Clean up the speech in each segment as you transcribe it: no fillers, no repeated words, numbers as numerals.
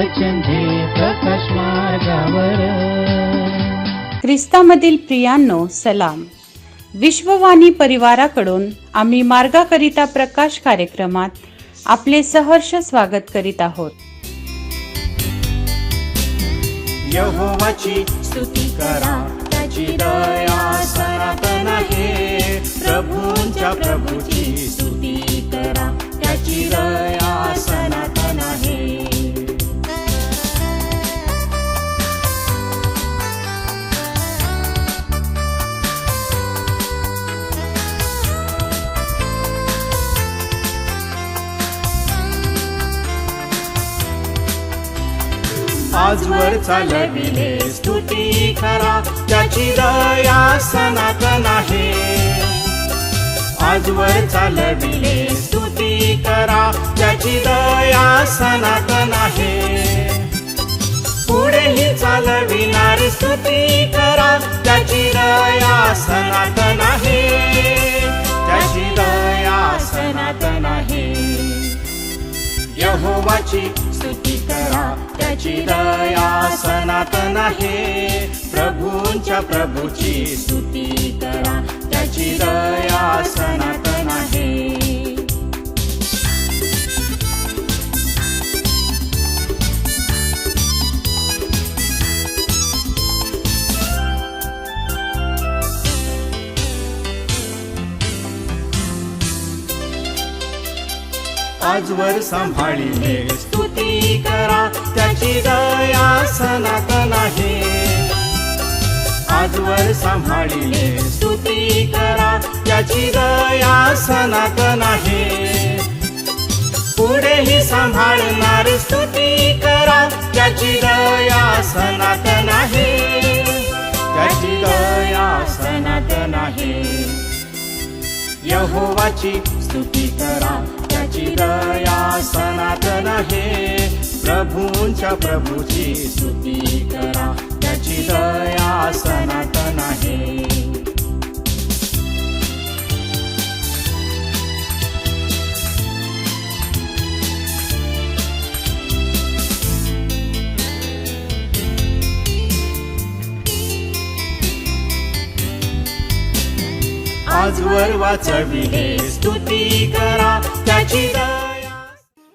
वचन दे प्रकाश मार्गावर. ख्रिस्तामधील प्रियांनो, सलाम. विश्ववाणी परिवाराकडून आम्ही मार्गाकरिता प्रकाश कार्यक्रमात आपले सहर्ष स्वागत करीत आहोत. यहोवाची स्तुती करा, त्याची दया सनातन आहे. प्रभूंच्या प्रभूची स्तुती करा, त्याची दया सनातन आहे. आजवर चालविले स्तुती करा, त्याची दया सनातन आहे. आजवर चालविले स्तुती करा, त्याची दया सनातन आहे. पुढेही चालविणार स्तुती करा, त्याची दया सनातन आहे. त्याची दया सनातन आहे. यहोवाची स्तुती करा, त्याची दया सनातन आहे. प्रभूंच्या प्रभूची स्तुती करा, त्याची दया सनातन आहे. आजवर सांभाळिले स्तुती करा, त्याची दया सनातन आहे. आजवर सांभाळिले स्तुती करा, त्याची दया सनातन आहे. पुढेही सांभाळणार स्तुती करा, त्याची दया सनातन आहे. त्याची दया सनातन आहे. यहोवाची स्तुती करा, त्याची दया सनातन आहे. प्रभूंच्या प्रभूची स्तुती करा, त्याची दया सनातन आहे. आजवर वाचविले स्तुती करा, त्याची दया.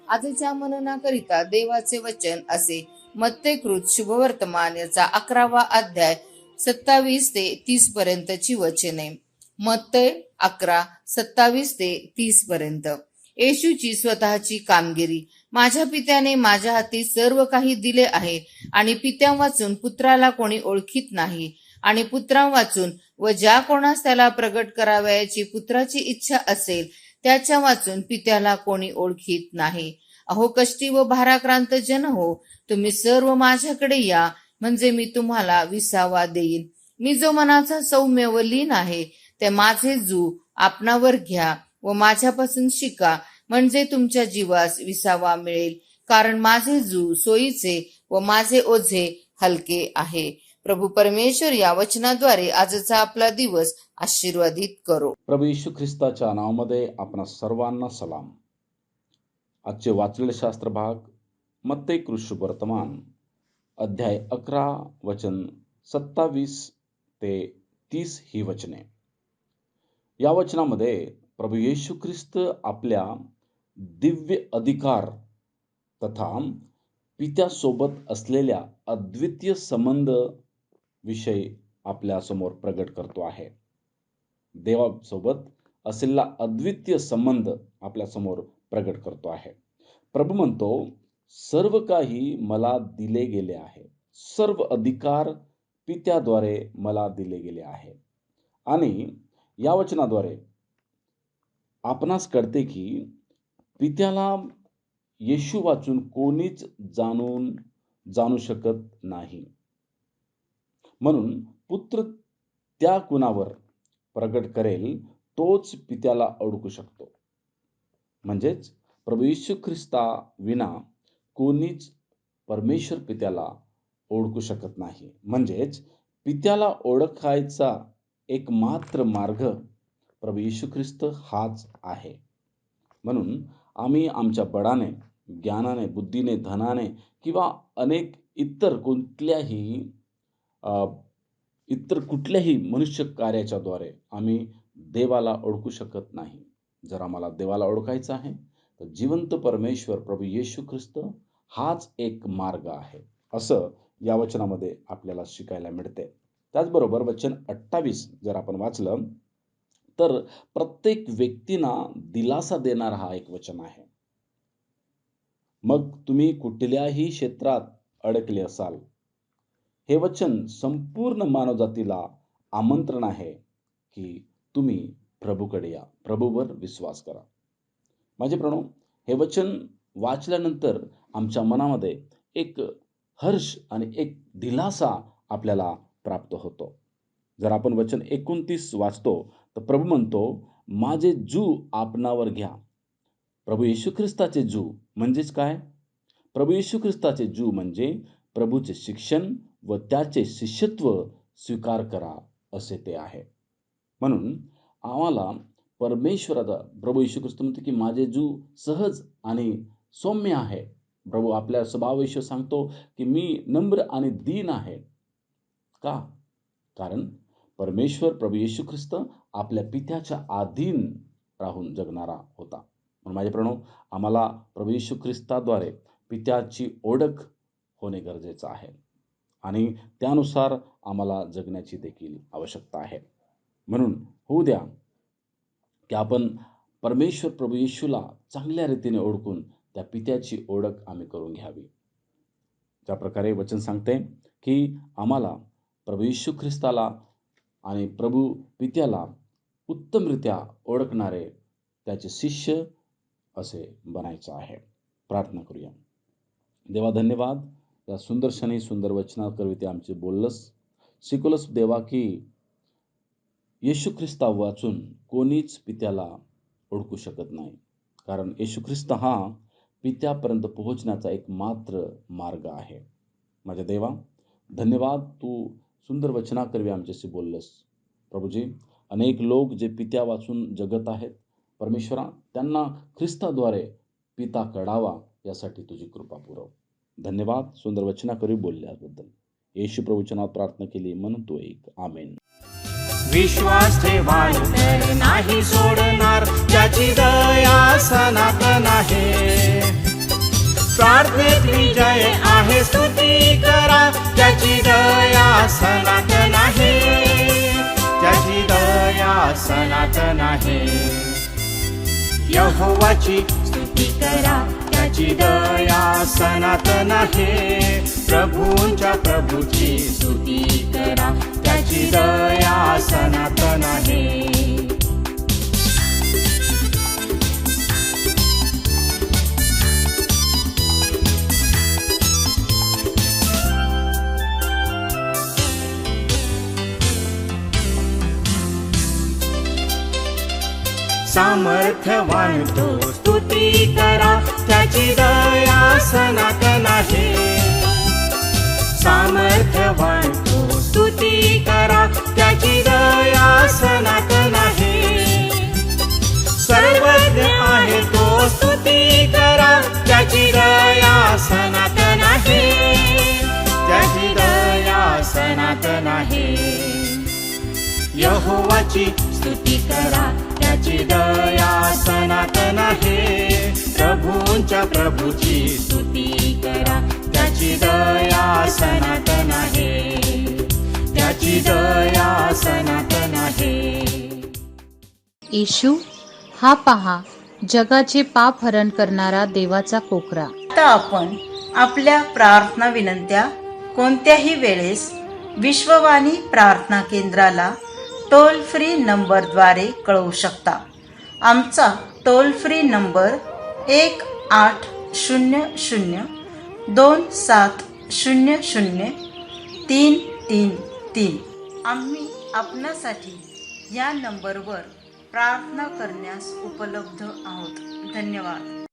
आजच्या मननाकरिता देवाचे वचन असे मत्तेकृत शुभवर्तमान याचा 11वा अध्याय 27 ते 30 पर्यंतची वचने. मत्तय 11:27 ते 30 पर्यंत. येशूची स्वतःची कामगिरी. माझ्या पित्याने माझ्या हाती सर्व काही दिले आहे, आणि पित्या वाचून पुत्राला कोणी ओळखीत नाही, आणि पुत्रा वाचून व ज्या कोणास त्याला प्रगट करावयाची पुत्राची इच्छा असेल त्याच्या वाचून पित्याला कोणी ओळखीत नाही. अहो कष्टी व भाराक्रांत जन हो, तुम्ही सर्व माझ्याकडे या, म्हणजे मी तुम्हाला विसावा देईन. मी जो मनाचा सौम्य व लीन आहे, ते माझे जू आपणावर घ्या व माझ्यापासून शिका, म्हणजे तुमच्या जीवास विसावा मिळेल. कारण माझे जू सोयीचे व माझे ओझे हलके आहे. प्रभू परमेश्वर या वचनाद्वारे आजचा आपला दिवस आशीर्वादित करो. प्रभू येशू ख्रिस्ताच्या नावामध्ये आपणा सर्वांना सलाम. आजचे वाचलेले शास्त्र भाग मत्तेकृत शुभवर्तमान अध्याय 11 वचन 27 ते 30 ही वचने. या वचनामध्ये प्रभू येशू ख्रिस्त आपल्या दिव्य अधिकार तथा पित्यासोबत असलेल्या अद्वितीय संबंध विषय आपल्या समोर प्रगट करतो आहे. देवासोबत असलेला अद्वितीय संबंध आपल्या समोर प्रगट करतो आहे. प्रभू म्हणतो, सर्व काही मला दिले गेले आहे. सर्व अधिकार पित्याद्वारे मला दिले गेले आहे. आणि या वचनाद्वारे आपणास कळते की पित्याला येशू वाचून कोणीच जाणू शकत नाही. म्हणून पुत्र त्या कुणावर प्रगट करेल तोच पित्याला ओळखू शकतो. म्हणजेच प्रभू येशू ख्रिस्ता विना कोणीच परमेश्वर पित्याला ओळखू शकत नाही. म्हणजेच पित्याला ओळखायचा एकमात्र मार्ग प्रभू येशू ख्रिस्त हाच आहे. म्हणून आम्ही आमच्या बळाने ज्ञानाने, बुद्धीने, धनाने किंवा अनेक इतर कुठल्याही मनुष्य कार्याच्या द्वारे आम्ही देवाला ओळखू शकत नाही. जर आम्हाला देवाला ओळखायचं आहे तर जिवंत परमेश्वर प्रभू येशू ख्रिस्त हाच एक मार्ग आहे, असं या वचनामध्ये आपल्याला शिकायला मिळते. त्याचबरोबर वचन 28 जर आपण वाचलं तर प्रत्येक व्यक्तींना दिलासा देणारा हा एक वचन आहे. मग तुम्ही कुठल्याही क्षेत्रात अडकले असाल, हे वचन संपूर्ण मानवजातीला आमंत्रण आहे की तुम्ही प्रभूकडे या, प्रभूवर विश्वास करा. माझे प्रणव, हे वचन वाचल्यानंतर आमच्या मनामध्ये एक हर्ष आणि एक दिलासा आपल्याला प्राप्त होतो. जर आपण वचन 29 वाचतो तर प्रभू म्हणतो, माझे जू आपणावर घ्या. प्रभू येशू ख्रिस्ताचे जू म्हणजेच काय? प्रभू येशू ख्रिस्ताचे जू म्हणजे प्रभूचे शिक्षण व त्याचे शिष्यत्व स्वीकार करा असे ते आहे. म्हणून आम्हाला परमेश्वराचा प्रभू येशू ख्रिस्त म्हणतो की माझे जू सहज आणि सौम्य आहे. प्रभू आपल्या स्वभावाविषयी सांगतो की मी नम्र आणि दीन आहे. का? कारण परमेश्वर प्रभू येशू ख्रिस्त आपल्या पित्याच्या अधीन राहून जगणारा होता. म्हणून माझे प्रणव, आम्हाला प्रभू येशू ख्रिस्ताद्वारे पित्याची ओळख होणे गरजेचं आहे आणि त्यानुसार आम्हाला जगण्याची देखील आवश्यकता आहे. म्हणून होऊ द्या की आपण परमेश्वर प्रभू येशूला चांगल्या रीतीने ओळखून त्या पित्याची ओळख आम्ही करून घ्यावी. ज्या प्रकारे वचन सांगते की आम्हाला प्रभू येशू ख्रिस्ताला आणि प्रभू पित्याला उत्तमरित्या ओळखणारे त्याचे शिष्य असे बनायचं आहे. प्रार्थना करूया. देवा, धन्यवाद या सुंदर क्षणी, सुंदर वचनाकरिता आमचे बोललंस, शिकवलंस देवा की येशू ख्रिस्ता वाचून कोणीच पित्याला ओळखू शकत नाही, कारण येशू ख्रिस्त हा पित्यापर्यंत पोहोचण्याचा एक मात्र मार्ग आहे. माझ्या देवा, धन्यवाद, तू सुंदर वचनाकरवी आमच्याशी बोललंस. प्रभूजी, अनेक लोक जे पित्या वाचून जगत आहेत, परमेश्वरा, त्यांना ख्रिस्ताद्वारे पिता कळावा यासाठी तुझी कृपा पुरव. धन्यवाद सुंदर वचनाकरवी बोलल्याबद्दल. येशू प्रभूच्या नावात प्रार्थना केली म्हणून तो एक. आमेन. विश्वास ठेवाल तर नाही सोडणार, त्याची दया सनातन आहे. प्रार्थनेत विजय आहे, स्तुती करा, त्याची दया सनातन आहे. त्याची दया सनातन आहे. यहोवाची स्तुती करा, त्याची दया सनातन आहे. प्रभूची स्तुती करा, त्याची दया सनातन आहे. सामर्थ्यवान तो, स्तुती करा, त्याची दया सनातन आहे. सामर्थ्यवान तो, स्तुती करा, त्याची दया सनातन आहे. सर्वज्ञ आहे तो, स्तुती करा, त्याची दया सनातन आहे. त्याची दया सनातन आहे. यहोवाची स्तुती करा, त्याची दया सनातन आहे. प्रभूची स्तुती करा, त्याची दया सनातन आहे. त्याची दया सनातन आहे. येशू हा पहा जगाचे पाप हरण करणारा देवाचा कोकरा. आता आपण आपल्या प्रार्थना विनंत्या कोणत्याही वेळेस विश्ववाणी प्रार्थना केंद्राला टोल फ्री नंबरद्वारे कळवू शकता. आमचा टोल फ्री नंबर 1-800-2700-333. आम्ही आपणासाठी या नंबरवर प्रार्थना करण्यास उपलब्ध आहोत. धन्यवाद.